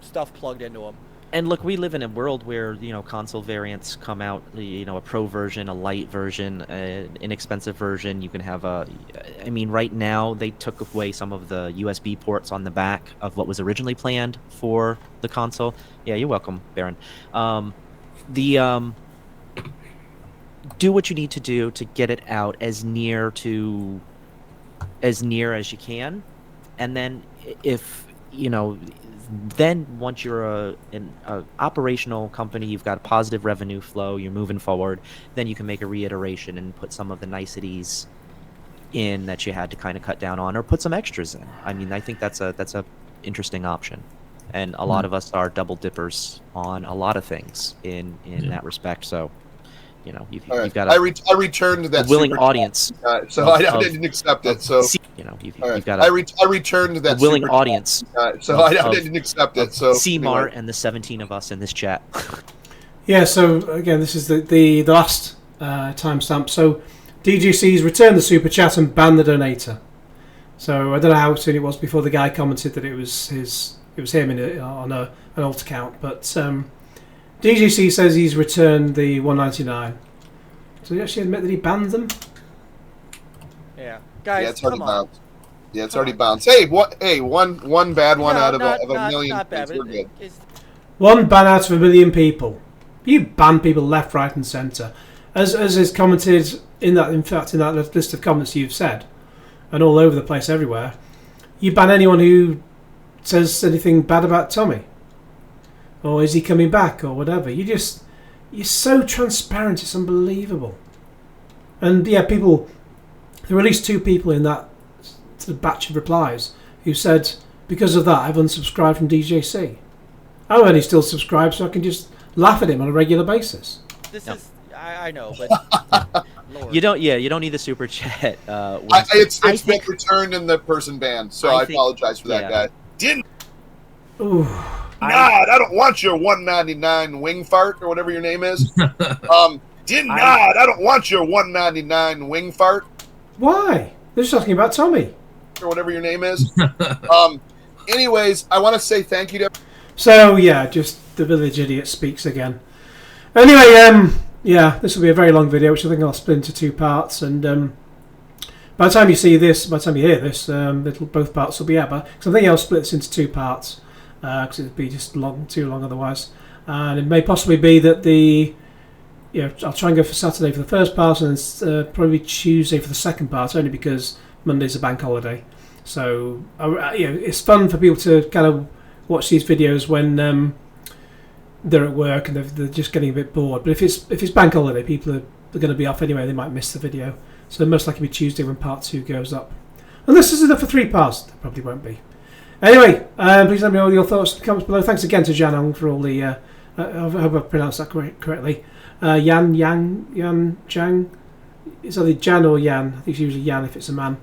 stuff plugged into them. And look, we live in a world where console variants come out. A pro version, a light version, an inexpensive version. You can have right now they took away some of the USB ports on the back of what was originally planned for the console. Yeah, you're welcome, Baron. Do what you need to do to get it out as near as you can, and then then once you're an operational company, you've got a positive revenue flow, you're moving forward, then you can make a reiteration and put some of the niceties in that you had to kind of cut down on, or put some extras in. I think that's a interesting option, and a lot of us are double dippers on a lot of things in that respect. So you've got I returned that willing audience, so I didn't accept it. So you've got I returned that willing audience, so I didn't accept it. So CMAR and the 17 of us in this chat. Yeah. So again, this is the last timestamp. So DJC's returned the super chat and banned the donator. So I don't know how soon it was before the guy commented that it was him on an alt account, but. DGC says he's returned the $1.99. So he actually admit that he banned them? Yeah. Guys, yeah, it's already bounced. Yeah, it's already bounced. Hey, what? Hey, one bad one out of a million. Not bad, we're good. One ban out of a million people. You ban people left, right, and centre. As is commented in that list of comments you've said, and all over the place everywhere, you ban anyone who says anything bad about Tommy. or is he coming back, or whatever. You're so transparent. It's unbelievable. And yeah, there were at least 2 people in that sort of batch of replies who said, because of that, I've unsubscribed from DJC. I'm only still subscribed, so I can just laugh at him on a regular basis. This is I know, but Lord. You don't need the super chat. It's been returned and the person banned, so I apologize for that guy. Didn't. Ooh. I don't want your 199 wing fart or whatever your name is. I don't want your 199 wing fart. Why? They're just asking about Tommy. Or whatever your name is. Anyways, I want to say thank you to. So yeah, just the village idiot speaks again. Anyway, yeah, this will be a very long video, which I think I'll split into 2 parts. And by the time you see this, by the time you hear this, both parts will be out. But so I think I'll split this into 2 parts because it'd be just too long otherwise. And it may possibly be that I'll try and go for Saturday for the first part, and then probably Tuesday for the second part, only because Monday's a bank holiday. So it's fun for people to kind of watch these videos when they're at work and they're just getting a bit bored. But if it's bank holiday, people are going to be off anyway. They might miss the video. So most likely be Tuesday when part 2 goes up. Unless this is enough for 3 parts, it probably won't be. Anyway, please let me know your thoughts in the comments below. Thanks again to Janong for all the. I hope I pronounced that correctly. Yan, Jang. It's either Jan or Yan. I think it's usually Yan if it's a man.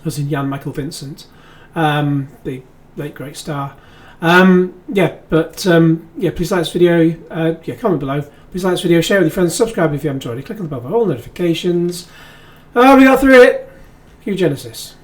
As in Jan Michael Vincent, the late great star. Please like this video. Comment below. Please like this video, share with your friends, subscribe if you haven't already. Click on the bell for all notifications. We got through it. Hugh Genesis.